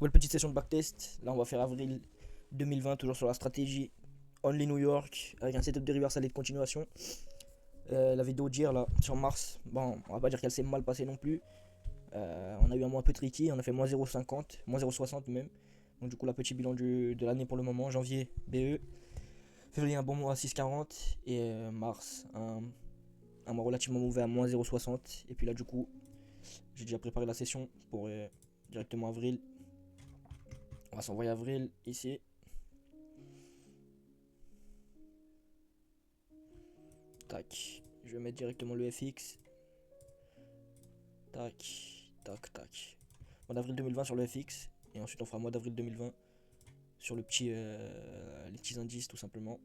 Nouvelle petite session de backtest. Là, on va faire avril 2020, toujours sur la stratégie Only New York, avec un setup de reversal et de continuation. La vidéo d'hier, là, sur Mars, bon, on va pas dire qu'elle s'est mal passée non plus. On a eu un mois un peu tricky, on a fait moins 0,50, moins 0,60 même. Donc, du coup, la petit bilan de l'année pour le moment. Janvier, BE. Février, un bon mois à 6,40. Et mars, un mois relativement mauvais à moins 0,60. Et puis là, du coup, j'ai déjà préparé la session pour directement avril. On va s'envoyer avril ici. Tac. Je vais mettre directement le FX. Tac. Tac, tac. Mois d'avril 2020 sur le FX. Et ensuite on fera mois d'avril 2020 sur le petit, les petits indices tout simplement.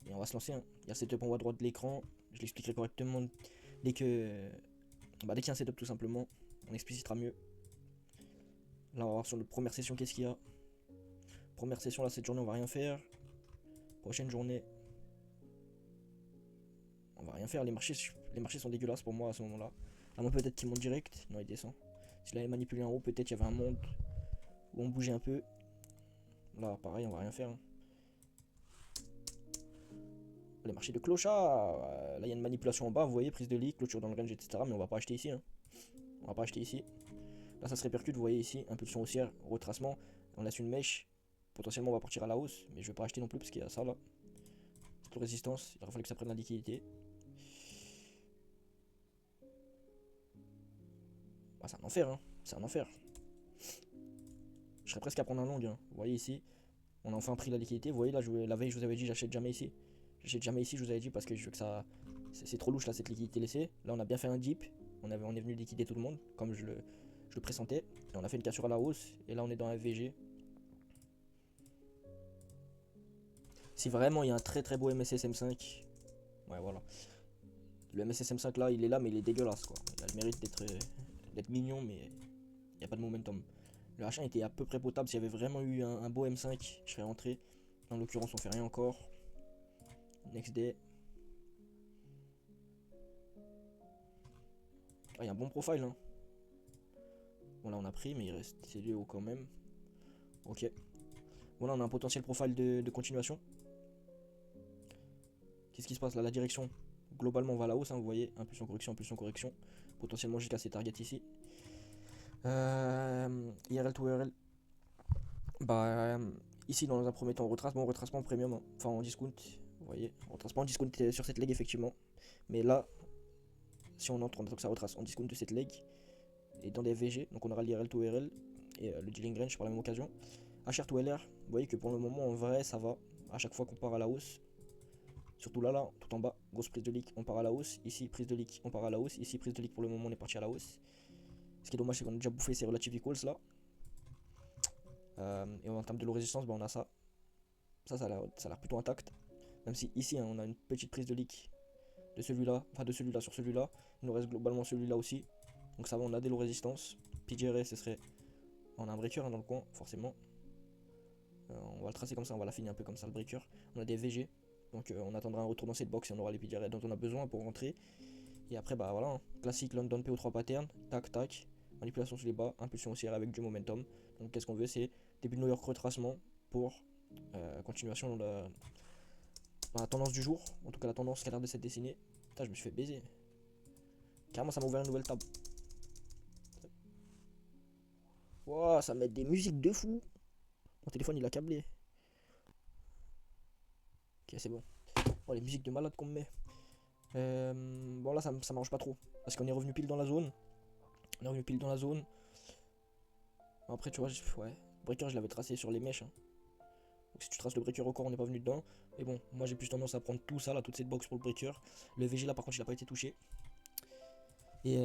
Et on va se lancer. Hein. Il y a setup en haut à droite de l'écran. Je l'expliquerai correctement dès que. Dès qu'il y a un setup tout simplement. On explicitera mieux. Là on va voir sur notre première session qu'est-ce qu'il y a. Première session là cette journée on va rien faire. Prochaine journée. On va rien faire, les marchés sont dégueulasses pour moi à ce moment là. À moins peut-être qu'il monte direct. Non il descend. S'il avait manipulé en haut peut-être il y avait un monde où on bougeait un peu. Là pareil on va rien faire. Hein. Les marchés de clochard. Là il y a une manipulation en bas, vous voyez, prise de lit, clôture dans le range, etc. Mais on va pas acheter ici. Hein. On va pas acheter ici. Là ça se répercute, vous voyez ici, impulsion haussière, retracement. On laisse une mèche. Potentiellement on va partir à la hausse. Mais je vais pas acheter non plus parce qu'il y a ça là. Cette résistance, il aurait fallu que ça prenne la liquidité. Bah, c'est un enfer, hein. C'est un enfer. Je serais presque à prendre un long. Hein. Vous voyez ici, on a enfin pris la liquidité. Vous voyez là, la veille, je vous avais dit, j'achète jamais ici. J'achète jamais ici, je vous avais dit, parce que je veux que ça. C'est trop louche là, cette liquidité laissée. Là, on a bien fait un dip. On est venu liquider tout le monde, comme je le pressentais. Et on a fait une cassure à la hausse. Et là, on est dans un FVG. Si vraiment il y a un très très beau MSS M5. Ouais, voilà. Le MSS M5 là, il est là, mais il est dégueulasse quoi. Il a le mérite d'être mignon, mais il n'y a pas de momentum. Le H1 était à peu près potable. S'il y avait vraiment eu un beau M5, je serais rentré. En l'occurrence, on fait rien encore. Next day. Ah, il y a un bon profile. Hein. Bon, là, on a pris, mais il reste c'est haut quand même. Ok. Bon, là, on a un potentiel profile de continuation. Qu'est-ce qui se passe là? La direction, globalement, on va à la hausse. Hein, vous voyez, impulsion, correction, impulsion, correction. Potentiellement jusqu'à ces targets ici. IRL to IRL. Ici, dans un premier temps, retracement en premium. Hein. Enfin, en discount. Vous voyez, retracement en discount sur cette leg, effectivement. Mais là, si on entre en tant que ça retrace en discount de cette leg et dans des VG, donc on aura l'IRL to IRL et le dealing range par la même occasion. HR to LR, vous voyez que pour le moment en vrai ça va. À chaque fois qu'on part à la hausse, surtout là, tout en bas, grosse prise de leak, on part à la hausse. Ici, prise de leak, on part à la hausse. Ici, prise de leak, pour le moment, on est parti à la hausse. Ce qui est dommage, c'est qu'on a déjà bouffé ces relative equals là. Et en termes de low résistance, on a ça. Ça a l'air plutôt intact. Même si ici, hein, on a une petite prise de leak de celui-là, enfin de celui-là sur celui-là. Il nous reste globalement celui-là aussi. Donc ça va, on a des low résistance. PGRS, ce serait. On a un breaker hein, dans le coin, forcément. On va le tracer comme ça, on va la finir un peu comme ça le breaker. On a des VG. Donc on attendra un retour dans cette box et on aura les PGRS dont on a besoin pour rentrer. Et après, voilà, hein. Classique London PO3 pattern. Tac, tac. Manipulation sur les bas, impulsion haussière avec du momentum. Donc qu'est-ce qu'on veut? C'est début de New York retracement pour continuation dans la tendance du jour. En tout cas, la tendance qui a l'air de s'être dessinée. Putain, je me suis fait baiser. Carrément, ça m'a ouvert une nouvelle table. Wow, ça met des musiques de fou. Mon téléphone, il a câblé. Ok, c'est bon. Oh, les musiques de malade qu'on me met. Bon, là, ça m'arrange pas trop. Parce qu'on est revenu pile dans la zone. On est revenu pile dans la zone. Après, tu vois, ouais. Breaker, je l'avais tracé sur les mèches. Hein. Donc, si tu traces le breaker au corps, on n'est pas venu dedans. Mais bon, moi, j'ai plus tendance à prendre tout ça, là, toute cette box pour le breaker. Le VG, là, par contre, il a pas été touché. Et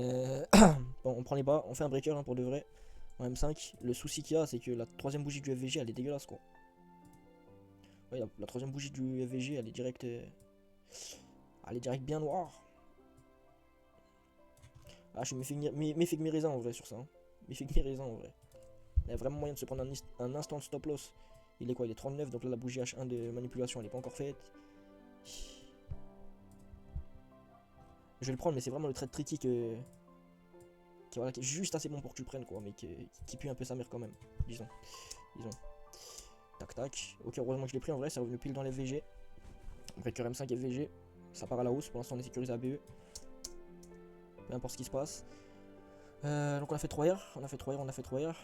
bon, on prend les bas, on fait un breaker hein, pour de vrai. En M5, le souci qu'il y a, c'est que la troisième bougie du FVG, elle est dégueulasse, quoi. Ouais, la troisième bougie du FVG, elle est direct. Elle est direct bien noire. Ah, je suis méfique de mes raisins en vrai sur ça. Hein. Méfique de mes raisins en vrai. Il y a vraiment moyen de se prendre un instant de stop loss. Il est quoi? Il est 39, donc là la bougie H1 de manipulation elle n'est pas encore faite. Je vais le prendre, mais c'est vraiment le trade tricky qui voilà, qui est juste assez bon pour que tu le prennes, quoi, mais qui pue un peu sa mère quand même, disons. Tac tac. Ok, heureusement que je l'ai pris, en vrai, c'est revenu pile dans les VG. Après que RM5 et VG, ça part à la hausse, pour l'instant on est sécurisé à BE. Peu importe ce qui se passe. Donc on a fait 3 R, on a fait 3 R, on a fait 3 R.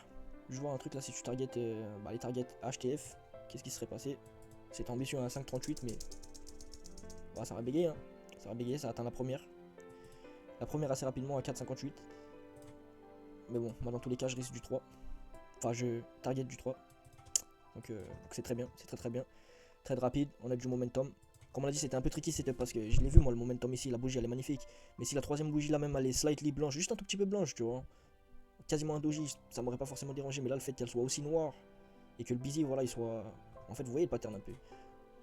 Je vois un truc là, si tu target les targets HTF, qu'est-ce qui serait passé? C'était ambitieux à 5,38, mais bah, ça va bégayer, hein. Ça va bégayer, ça atteint la première. La première assez rapidement à 4,58. Mais bon, moi dans tous les cas, je risque du 3. Enfin, je target du 3. Donc c'est très bien, c'est très bien. Trade rapide, on a du momentum. Comme on a dit, c'était un peu tricky, c'était parce que je l'ai vu moi, le momentum ici, la bougie elle est magnifique. Mais si la troisième bougie là même elle est slightly blanche, juste un tout petit peu blanche, tu vois, quasiment un doji, ça m'aurait pas forcément dérangé. Mais là, le fait qu'elle soit aussi noire et que le busy, voilà, il soit. En fait, vous voyez le pattern un peu.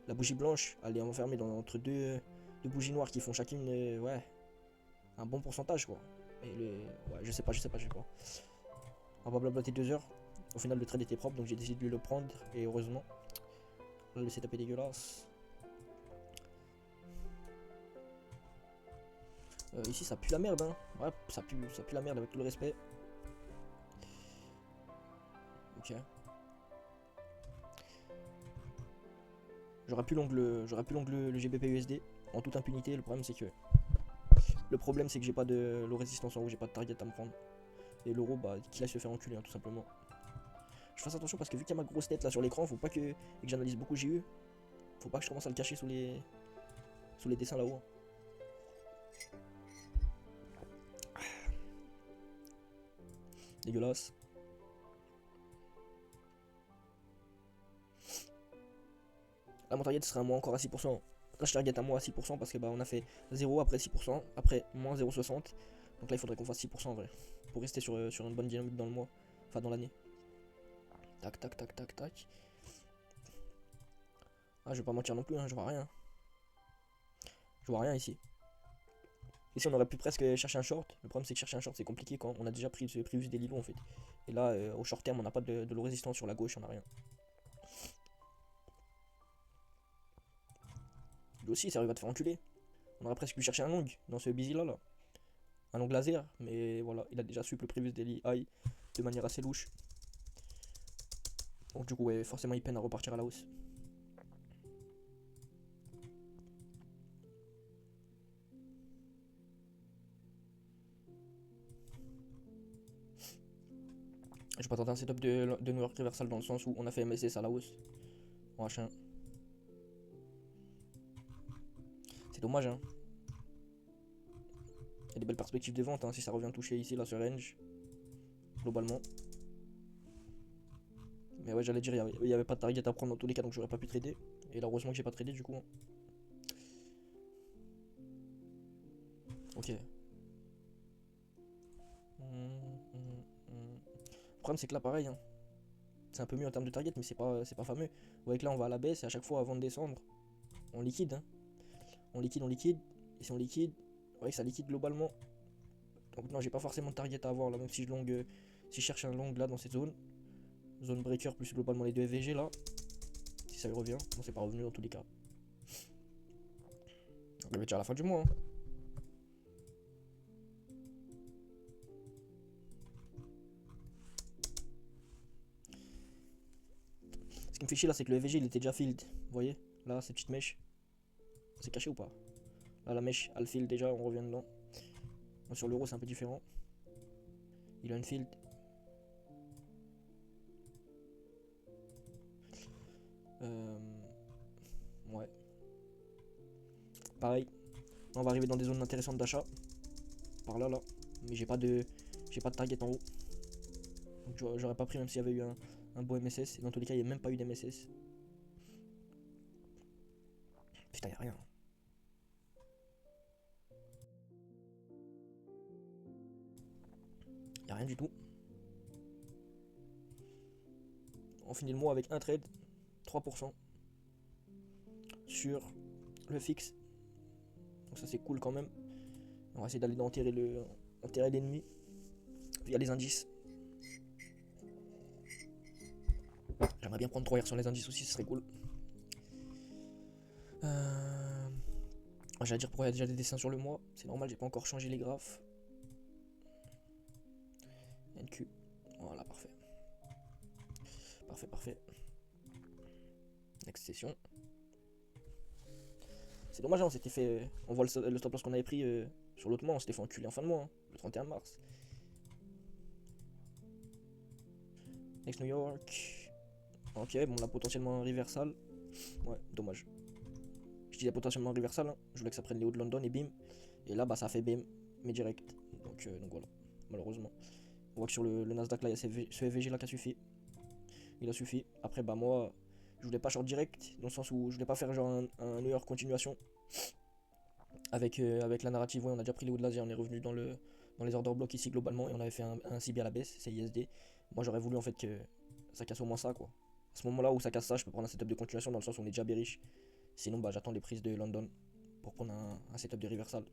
La bougie blanche, elle est enfermée entre deux bougies noires qui font chacune, ouais, un bon pourcentage quoi. Et ouais, je sais pas. On va blablater 2 heures. Au final, le trade était propre, donc j'ai décidé de le prendre. Et heureusement, là, le setup est dégueulasse. Ici, ça pue la merde, hein. Ouais, ça pue la merde avec tout le respect. Ok. J'aurais pu l'ongle le GBP USD en toute impunité. Le problème, c'est que j'ai pas de low résistance en haut, j'ai pas de target à me prendre. Et l'euro, bah, qu'il aille se faire enculer, hein, tout simplement. Je fasse attention parce que vu qu'il y a ma grosse tête là sur l'écran, faut pas que j'analyse beaucoup JE. Faut pas que je commence à le cacher sous les dessins là-haut, hein. Dégueulasse. Là, mon target serait un mois encore à 6%. Là, je target un mois à 6% parce que bah, on a fait 0 après 6%, après moins 0,60. Donc là, il faudrait qu'on fasse 6% en vrai. Pour rester sur une bonne dynamique dans le mois. Enfin, dans l'année. Tac, tac, tac, tac, tac. Ah, je vais pas mentir non plus, hein, je vois rien. Je vois rien ici. Ici, on aurait pu presque chercher un short. Le problème, c'est que chercher un short, c'est compliqué quand on a déjà pris des Lilo en fait. Et là, au short terme, on n'a pas de low résistance sur la gauche, on a rien. Lui aussi, ça va te faire enculer. On aurait presque pu chercher un long dans ce busy là. Un long laser, mais voilà, il a déjà su le previous daily high de manière assez louche. Donc du coup, ouais, forcément, il peine à repartir à la hausse. Je vais pas tenter un setup de New York Reversal dans le sens où on a fait MSS à la hausse en H1. C'est dommage, hein. Il y a des belles perspectives de vente, hein, si ça revient toucher ici, là, ce range. Globalement. Mais ouais, j'allais dire, il n'y avait pas de target à prendre dans tous les cas, donc j'aurais pas pu trader. Et là, heureusement que j'ai pas tradé du coup, hein. Ok. Le problème, c'est que là, pareil, hein. C'est un peu mieux en termes de target, mais c'est pas fameux. Vous voyez que là, on va à la baisse et à chaque fois, avant de descendre, on liquide, hein. On liquide. Et si on liquide, vous voyez que ça liquide globalement. Donc non, j'ai pas forcément de target à avoir là, même si si je cherche un long là dans cette zone. Zone breaker plus globalement les deux FVG là. Si ça lui revient, bon c'est pas revenu dans tous les cas. On va déjà à la fin du mois, hein. Ce qui me fait chier là, c'est que le FVG il était déjà filled. Vous voyez, là, cette petite mèche. C'est caché ou pas? Là, la mèche, elle file déjà, on revient dedans. Bon, sur l'euro, c'est un peu différent. Il a une field. Ouais. Pareil. On va arriver dans des zones intéressantes d'achat. Par là, là. Mais j'ai pas de target en haut. Donc j'aurais pas pris même s'il y avait eu un beau MSS. Et dans tous les cas, il n'y a même pas eu d'MSS. Putain, y'a rien. Y'a rien du tout. On finit le mois avec un trade, 3% sur le fixe. Donc ça c'est cool quand même. On va essayer d'aller enterrer l'ennemi via les indices. J'aimerais bien prendre 3 R sur les indices aussi, ce serait cool. J'allais dire pourquoi il y a déjà des dessins sur le mois. C'est normal, j'ai pas encore changé les graphes. parfait, parfait. Next session. C'est dommage, hein, on s'était fait. On voit le stop loss qu'on avait pris sur l'autre mois, on s'était fait enculer en fin de mois, hein, le 31 mars. Next New York. Ok, bon là potentiellement un reversal. Ouais, dommage. Je disais potentiellement un reversal, hein. Je voulais que ça prenne les hauts de London et bim. Et là bah ça fait bim, mais direct. Donc voilà, malheureusement. On voit que sur le Nasdaq là il y a ce FVG là qui a suffi. Il a suffi. Après bah moi je voulais pas short direct, dans le sens où je voulais pas faire genre un New York continuation. Avec la narrative, ouais, on a déjà pris les hauts de l'Asie, on est revenu dans les order blocks ici globalement et on avait fait un CB à la baisse, c'est ISD. Moi j'aurais voulu en fait que ça casse au moins ça quoi. À ce moment là où ça casse ça, je peux prendre un setup de continuation dans le sens où on est déjà bearish. Sinon bah j'attends les prises de London pour prendre un setup de reversal.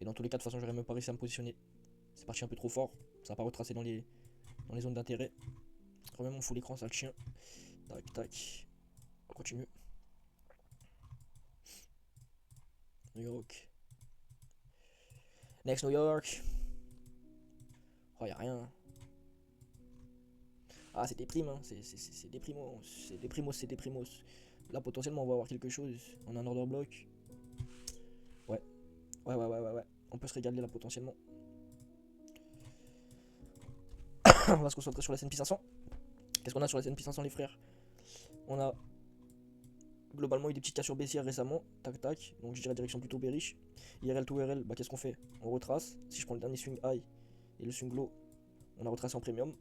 Et dans tous les cas de toute façon j'aurais même pas réussi à me positionner. C'est parti un peu trop fort, ça n'a pas retracé dans les zones d'intérêt. Remets mon full écran, ça le chien. Tac tac. On continue. New York. Next New York. Oh y'a rien. Ah c'est des primes, hein. C'est des primos. C'est des primos, c'est des primos. Là potentiellement on va avoir quelque chose. On a un order block. Ouais. Ouais. On peut se régaler là potentiellement. On va se concentrer sur la S&P 500. Qu'est-ce qu'on a sur la S&P 500 les frères? On a globalement eu des petites cassures baissières récemment. Tac tac. Donc je dirais direction plutôt bearish. IRL to RL, bah qu'est-ce qu'on fait? On retrace. Si je prends le dernier swing high et le swing low, on a retracé en premium.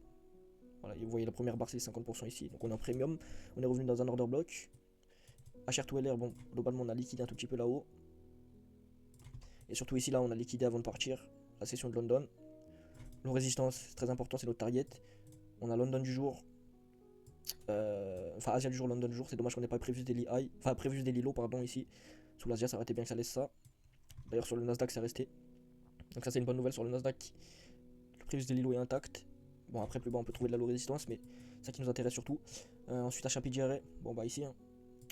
Voilà, vous voyez la première barre c'est 50% ici. Donc on est en premium. On est revenu dans un order block. HR to LR, bon, globalement on a liquidé un tout petit peu là-haut. Et surtout ici là on a liquidé avant de partir. La session de London. Le résistance, c'est très important, c'est notre target. On a London du jour. Enfin Asia du jour, London du jour. C'est dommage qu'on n'ait pas prévu daily high. Enfin prévu daily low pardon ici. Sous l'Asia ça aurait été bien que ça laisse ça. D'ailleurs sur le Nasdaq c'est resté. Donc ça c'est une bonne nouvelle sur le Nasdaq. Le prévu daily low est intact. Bon après plus bas on peut trouver de la low résistance mais c'est ça qui nous intéresse surtout. Ensuite HAPGRE. Bon bah ici hein,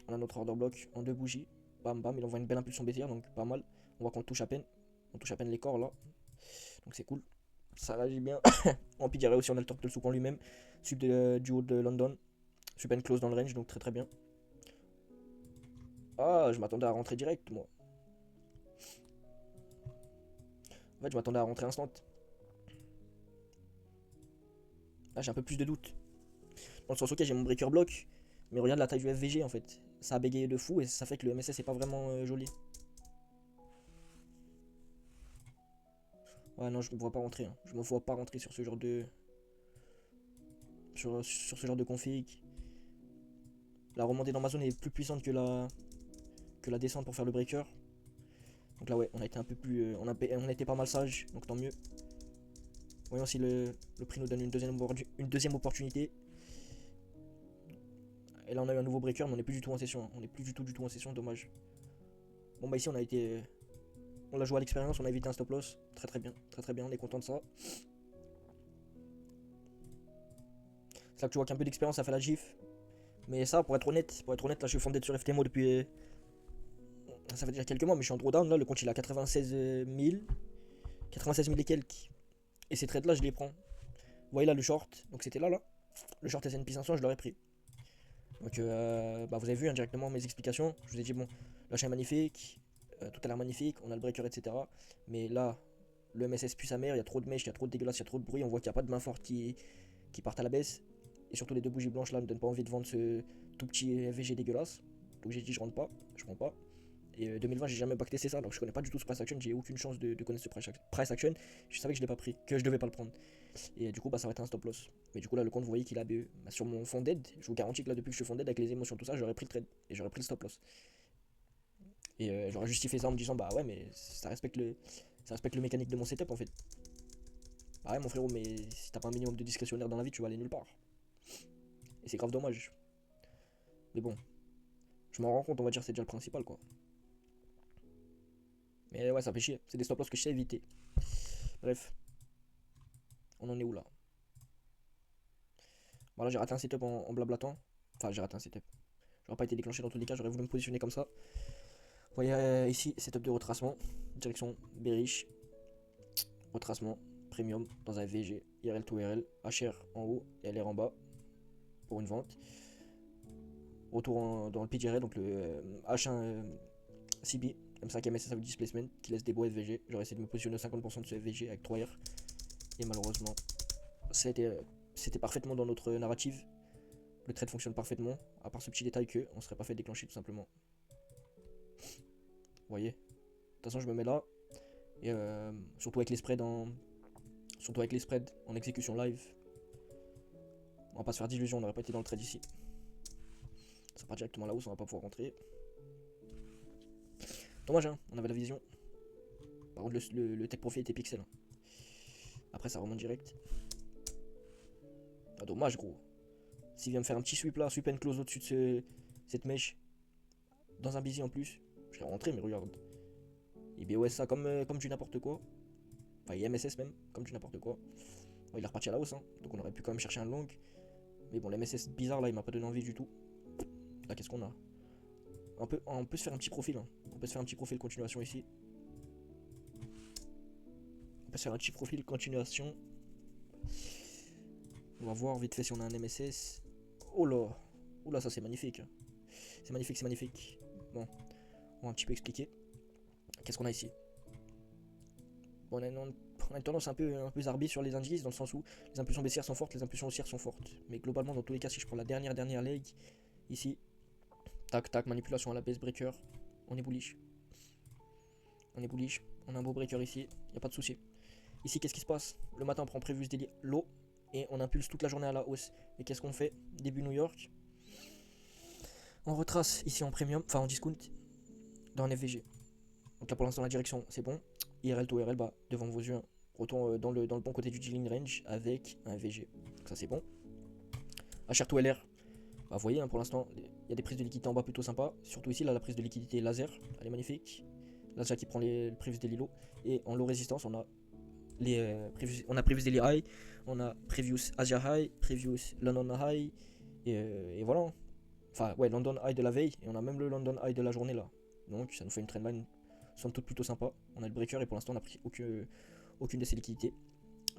on a notre order block en deux bougies. Bam bam, il envoie une belle impulsion baissière donc pas mal. On voit qu'on touche à peine. On touche à peine les corps là. Donc c'est cool. Ça réagit bien. En PGRE aussi on a le top de le souk en lui-même. Sub du haut de London. Sub and close dans le range donc très très bien. Ah je m'attendais à rentrer direct moi. En fait je m'attendais à rentrer instant. Là j'ai un peu plus de doute. Dans le sens ok j'ai mon breaker block. Mais regarde la taille du FVG en fait. Ça a bégayé de fou et ça fait que le MSS est pas vraiment joli. Ouais non je me vois pas rentrer. Hein. Je me vois pas rentrer sur ce genre de. Sur ce genre de config. La remontée dans ma zone est plus puissante que la descente pour faire le breaker. Donc là ouais on a été un peu plus. On a été pas mal sage, donc tant mieux. Voyons si le prix nous donne une deuxième opportunité. Et là on a eu un nouveau breaker mais on n'est plus du tout en session. On n'est plus du tout en session, dommage. Bon bah ici on a été. On l'a joué à l'expérience, on a évité un stop loss. Très très bien, on est content de ça. C'est là que tu vois qu'un peu d'expérience ça fait la gif. Mais ça pour être honnête là je suis fondé sur FTMO depuis. Ça fait déjà quelques mois mais je suis en drawdown là, le compte il a 96 000. 96 000 et quelques. Et ces trades là je les prends. Vous voyez là le short, donc c'était là. Le short S&P 500 je l'aurais pris. Donc bah, vous avez vu indirectement mes explications. Je vous ai dit bon, l'achat est magnifique, tout a l'air magnifique, on a le breaker etc. Mais là, le MSS pue sa mère, il y a trop de mèches, il y a trop de dégueulasse, il y a trop de bruit, on voit qu'il n'y a pas de main forte qui partent à la baisse. Et surtout les deux bougies blanches là ne donnent pas envie de vendre ce tout petit FVG dégueulasse. Donc j'ai dit je rentre pas, je prends pas. Et 2020 j'ai jamais backtesté ça, donc je connais pas du tout ce price action, j'ai aucune chance de connaître ce price action. Je savais que je l'ai pas pris, que je devais pas le prendre. Et du coup bah ça va être un stop loss. Mais du coup là le compte vous voyez qu'il a BE. Bah, sur mon fond dead, je vous garantis que là depuis que je suis fond dead avec les émotions tout ça, j'aurais pris le trade et j'aurais pris le stop loss. Et j'aurais justifié ça en me disant bah ouais mais ça respecte le mécanique de mon setup en fait. Bah ouais mon frérot mais si t'as pas un minimum de discrétionnaire dans la vie tu vas aller nulle part. Et c'est grave dommage. Mais bon, je m'en rends compte on va dire c'est déjà le principal quoi. Mais ouais ça fait chier, c'est des stop loss que je sais éviter. Bref. On en est où là? Voilà j'ai raté un setup en blablatant. Enfin j'ai raté un setup. J'aurais pas été déclenché dans tous les cas, j'aurais voulu me positionner comme ça. Vous voyez ici, setup de retracement, direction bearish, retracement, premium dans un VG, IRL to RL, HR en haut et LR en bas. pour une vente. Retour dans le PGR, donc le H1 CB, M5 MSS avec displacement qui laisse des beaux FVG. J'aurais essayé de me positionner à 50% de ce FVG avec 3R. Et malheureusement, c'était parfaitement dans notre narrative. Le trade fonctionne parfaitement, à part ce petit détail que on serait pas fait déclencher tout simplement. Vous voyez. De toute façon, je me mets là. Et surtout avec les spreads en exécution live. On va pas se faire d'illusions, on n'aurait pas été dans le trade ici. Ça part directement là-haut, on va pas pouvoir rentrer. Dommage, hein, on avait la vision. Par contre, le tech profit était pixel. Hein. Après, ça remonte direct. Ah, dommage, gros. S'il vient me faire un petit sweep là, sweep and close au-dessus de cette mèche, dans un busy en plus, je serais rentré, mais regarde. Il BOS ça comme du n'importe quoi. Enfin, il MSS même, comme du n'importe quoi. Bon, il est reparti à la hausse, hein, donc on aurait pu quand même chercher un long. Mais bon, l'MSS bizarre là, il m'a pas donné envie du tout. Là, qu'est-ce qu'on a? On peut se faire un petit profil. Hein. On peut se faire un petit profil continuation ici. On peut se faire un petit profil continuation. On va voir vite fait si on a un MSS. Oh là. Oh là, ça c'est magnifique. C'est magnifique, c'est magnifique. Bon, on va un petit peu expliquer. Qu'est-ce qu'on a ici? Bon, on a une tendance un peu zarbi sur les indices, dans le sens où les impulsions baissières sont fortes, les impulsions haussières sont fortes. Mais globalement, dans tous les cas, si je prends la dernière leg, ici, tac, tac, manipulation à la base breaker, on est bullish. On est bullish, on a un beau breaker ici, y a pas de souci. Ici, qu'est-ce qui se passe? Le matin, on prend previous daily low et on impulse toute la journée à la hausse. Et qu'est-ce qu'on fait? Début New York, on retrace ici en premium, enfin en discount, dans un FVG. Donc là, pour l'instant, la direction, c'est bon. IRL to IRL, bah, devant vos yeux, retourne dans le bon côté du dealing range avec un FVG. Donc ça, c'est bon. HR to LR, bah, vous voyez, hein, pour l'instant, il y a des prises de liquidité en bas plutôt sympa. Surtout ici, là, la prise de liquidité laser, elle est magnifique. Laser qui prend les previous daily low. Et en low résistance, on a previous daily high, on a previous Asia high, previous London high, et voilà. Enfin, ouais, London high de la veille, et on a même le London high de la journée là. Donc, ça nous fait une trendline somme toute plutôt sympa. On a le breaker, et pour l'instant, on n'a pris aucune de ces liquidités.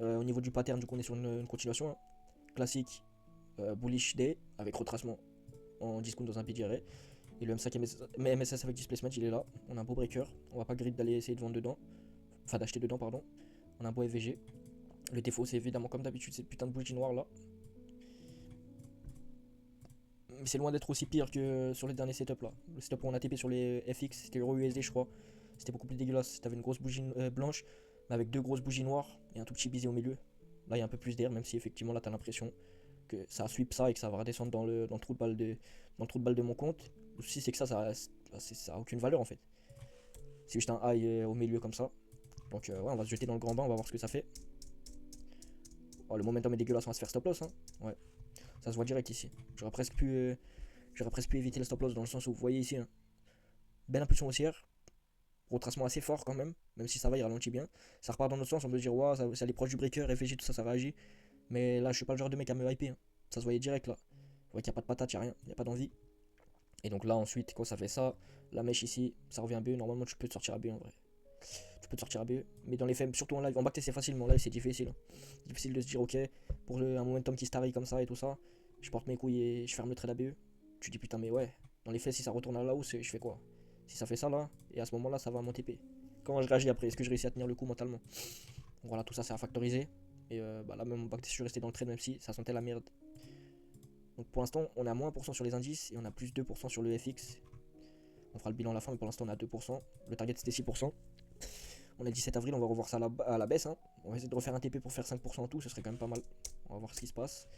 Au niveau du pattern, du coup, on est sur une continuation. Hein. Classique, bullish day, avec retracement en discount dans un PGRA. Et le M5 MSS avec displacement, il est là. On a un beau breaker. On va pas grid d'aller essayer de vendre dedans. Enfin, d'acheter dedans, pardon. On a un beau FVG. Le défaut, c'est évidemment, comme d'habitude, cette putain de bougie noire là. Mais c'est loin d'être aussi pire que sur les derniers setups là. Le setup où on a TP sur les FX, c'était Euro USD, je crois. C'était beaucoup plus dégueulasse. T'avais une grosse bougie blanche, mais avec deux grosses bougies noires et un tout petit bisé au milieu. Là, il y a un peu plus d'air, même si effectivement, là, t'as l'impression que ça sweep ça et que ça va redescendre dans le trou de balle de mon compte. Le souci, c'est que ça a aucune valeur en fait. C'est juste un high au milieu comme ça. Donc, ouais, on va se jeter dans le grand bain, on va voir ce que ça fait. Oh, le momentum est dégueulasse, on va se faire stop loss. Hein. Ouais, ça se voit direct ici. J'aurais presque pu éviter le stop loss dans le sens où vous voyez ici, hein, belle impulsion haussière, retracement assez fort quand même si ça va, il ralentit bien. Ça repart dans notre sens, on peut se dire, waouh, ça allait proche du breaker, FG, tout ça, ça réagit. Mais là, je suis pas le genre de mec à me hyper. Hein. Ça se voyait direct là. Vous voyez qu'il n'y a pas de patate, il n'y a rien, il n'y a pas d'envie. Et donc là, ensuite, quand ça fait ça, la mèche ici, ça revient à B. Normalement, tu peux te sortir à B en vrai. Tu peux te sortir à B. Mais dans les faits, surtout en live, en backtest, c'est facile, mais en live, c'est difficile. Hein. C'est difficile de se dire, ok, pour un momentum qui starie comme ça et tout ça, je porte mes couilles et je ferme le trade à BE. Tu dis, putain, mais ouais, dans les faits, si ça retourne à la hausse, je fais quoi? Si ça fait ça là, et à ce moment là, ça va à mon TP. Comment je réagis après? Est-ce que je réussis à tenir le coup mentalement? Voilà, tout ça, c'est à factoriser. Et bah, là, même en backtest, je suis resté dans le trade, même si ça sentait la merde. Donc pour l'instant, on a moins 1% sur les indices et on a plus 2% sur le FX. On fera le bilan à la fin, mais pour l'instant, on a 2%. Le target, c'était 6%. On est le 17 avril, on va revoir ça à la baisse. Hein. On va essayer de refaire un TP pour faire 5% en tout, ce serait quand même pas mal. On va voir ce qui se passe.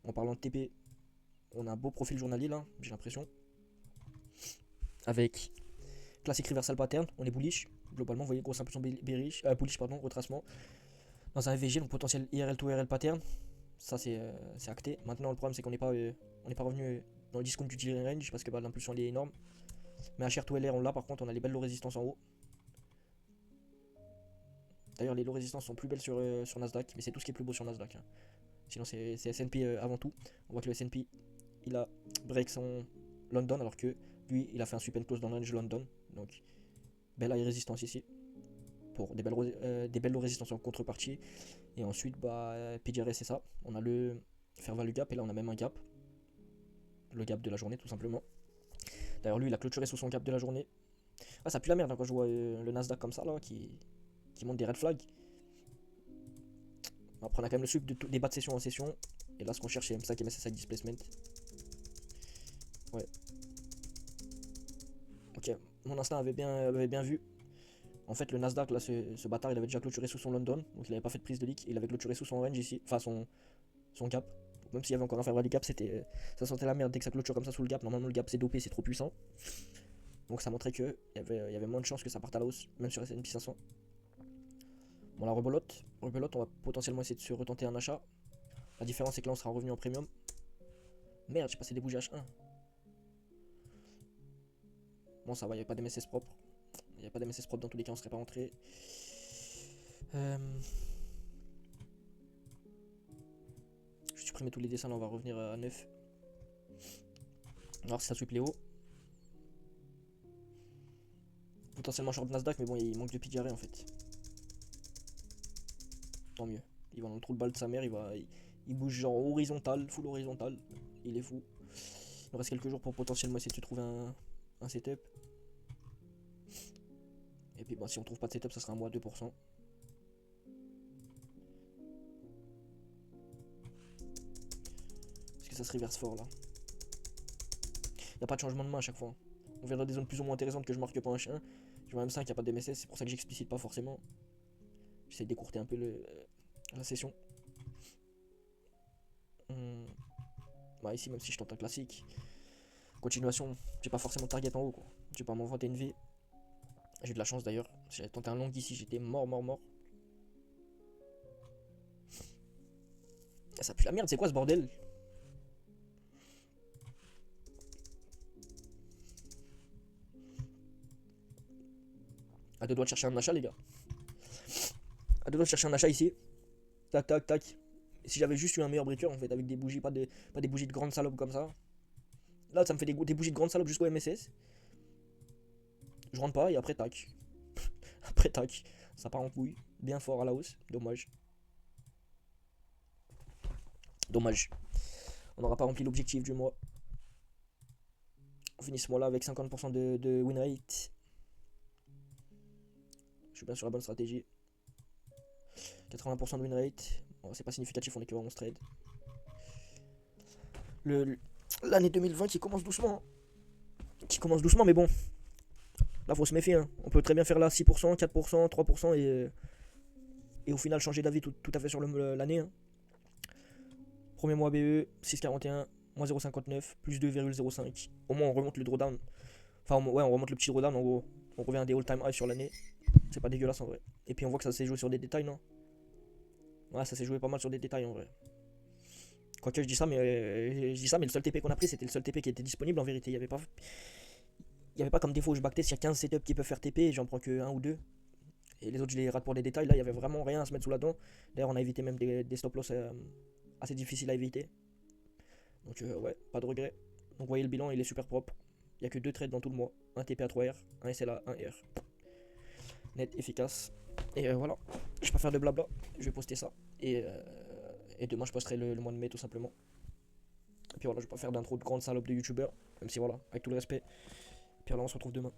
En parlant de TP, on a un beau profil journalier là, j'ai l'impression. Avec classique reversal pattern, on est bullish. Globalement, vous voyez, grosse impulsion bullish, pardon, retracement. Dans un FVG, donc potentiel IRL to IRL pattern. Ça, c'est acté. Maintenant, le problème, c'est qu'on n'est pas revenu dans le discount du dealing range parce que bah, l'impulsion elle est énorme. Mais HR to LR, on l'a par contre, on a les belles low résistances en haut. D'ailleurs, les low résistances sont plus belles sur Nasdaq, mais c'est tout ce qui est plus beau sur Nasdaq. Hein. Sinon, c'est S&P avant tout. On voit que le S&P, il a break son London, alors que lui, il a fait un sweep and close dans le range London. Donc, belle high résistance ici. Pour des belles low résistances en contrepartie. Et ensuite, bah, PGR, c'est ça. On a le Fair value gap, et là on a même un gap. Le gap de la journée tout simplement. D'ailleurs lui il a clôturé sous son gap de la journée. Ah ça pue la merde hein, quand je vois le Nasdaq comme ça là qui monte des red flags. Après on a quand même le sucre des bas de session en session. Et là ce qu'on cherche c'est M5 et MSSI displacement. Ouais. Ok, mon instinct avait bien vu. En fait le Nasdaq là ce bâtard il avait déjà clôturé sous son London. Donc il avait pas fait de prise de leak. Il avait clôturé sous son range ici. Enfin son gap. Donc, même s'il y avait encore un fair value gap, ça sentait la merde dès que ça clôture comme ça sous le gap. Normalement le gap c'est dopé, c'est trop puissant. Donc ça montrait qu'il y avait moins de chances que ça parte à la hausse, même sur S&P 500. Bon la rebelote, on va potentiellement essayer de se retenter un achat. La différence c'est que là on sera revenu en premium. Merde, j'ai passé des bougies H1. Bon ça va, il n'y avait pas d'MSS propre. Il n'y a pas d'MSS propre dans tous les cas, on serait pas rentré. Je vais supprimer tous les dessins, là on va revenir à 9. On va voir si ça sweep les hauts. Potentiellement short Nasdaq, mais bon il manque de PDR en fait. Tant mieux. Il va dans le trou de balle de sa mère, il bouge genre horizontal, full horizontal. Il est fou. Il nous reste quelques jours pour potentiellement essayer de se trouver un setup. Et puis bah, si on trouve pas de setup, ça sera un mois à 2%. Parce que ça se reverse fort là. Il n'y a pas de changement de main à chaque fois. On verra des zones plus ou moins intéressantes que je marque pas un chien. Je vois M5, il n'y a pas de MSS, c'est pour ça que j'explicite pas forcément. J'essaie d'écourter un peu la session. Bah ici même si je tente un classique. Continuation, j'ai pas forcément de target en haut quoi. Je vais pas m'inventer une V. J'ai eu de la chance d'ailleurs. Si j'avais tenté un long ici, j'étais mort. Ah, ça pue la merde, c'est quoi ce bordel? À deux doigts de chercher un achat les gars. À deux doigts de chercher un achat ici. Tac tac tac. Si j'avais juste eu un meilleur breaker en fait avec des bougies, pas des bougies de grande salope comme ça. Là ça me fait des bougies de grande salope jusqu'au MSS. Je rentre pas et après tac. Après tac. Ça part en couille. Bien fort à la hausse. Dommage. Dommage. On n'aura pas rempli l'objectif du mois. On finit ce mois là avec 50% de win rate. Je suis bien sur la bonne stratégie. 80% de win rate. Bon, c'est pas significatif, on est que 11 trades. L'année 2020 qui commence doucement. Mais bon. Là, faut se méfier. Hein. On peut très bien faire là 6%, 4%, 3% et au final changer d'avis tout à fait sur l'année. Hein. Premier mois BE, 6,41, moins 0,59, plus 2,05. Au moins, on remonte le drawdown. Enfin, ouais, on remonte le petit drawdown en gros. On revient à des all-time high sur l'année. C'est pas dégueulasse en vrai. Et puis on voit que ça s'est joué sur des détails, non? Ouais, ça s'est joué pas mal sur des détails en vrai. Quoique je dis ça, mais le seul TP qu'on a pris, c'était le seul TP qui était disponible en vérité. Il y avait pas comme défaut où je backtais, s'il y a 15 setups qui peuvent faire TP et j'en prends que 1 ou 2. Et les autres, je les rate pour des détails. Là, il y avait vraiment rien à se mettre sous la dent. D'ailleurs, on a évité même des stop loss assez difficiles à éviter. Donc, ouais, pas de regret. Donc, vous voyez le bilan, il est super propre. Il n'y a que 2 trades dans tout le mois. Un TP à 3R, un SLA, un R. Net, efficace. Et voilà. Je vais pas faire de blabla. Je vais poster ça. Et demain, je posterai le mois de mai tout simplement. Et puis voilà, je vais pas faire d'intro de grande salope de youtubeur. Même si voilà, avec tout le respect. Puis voilà, on se retrouve demain.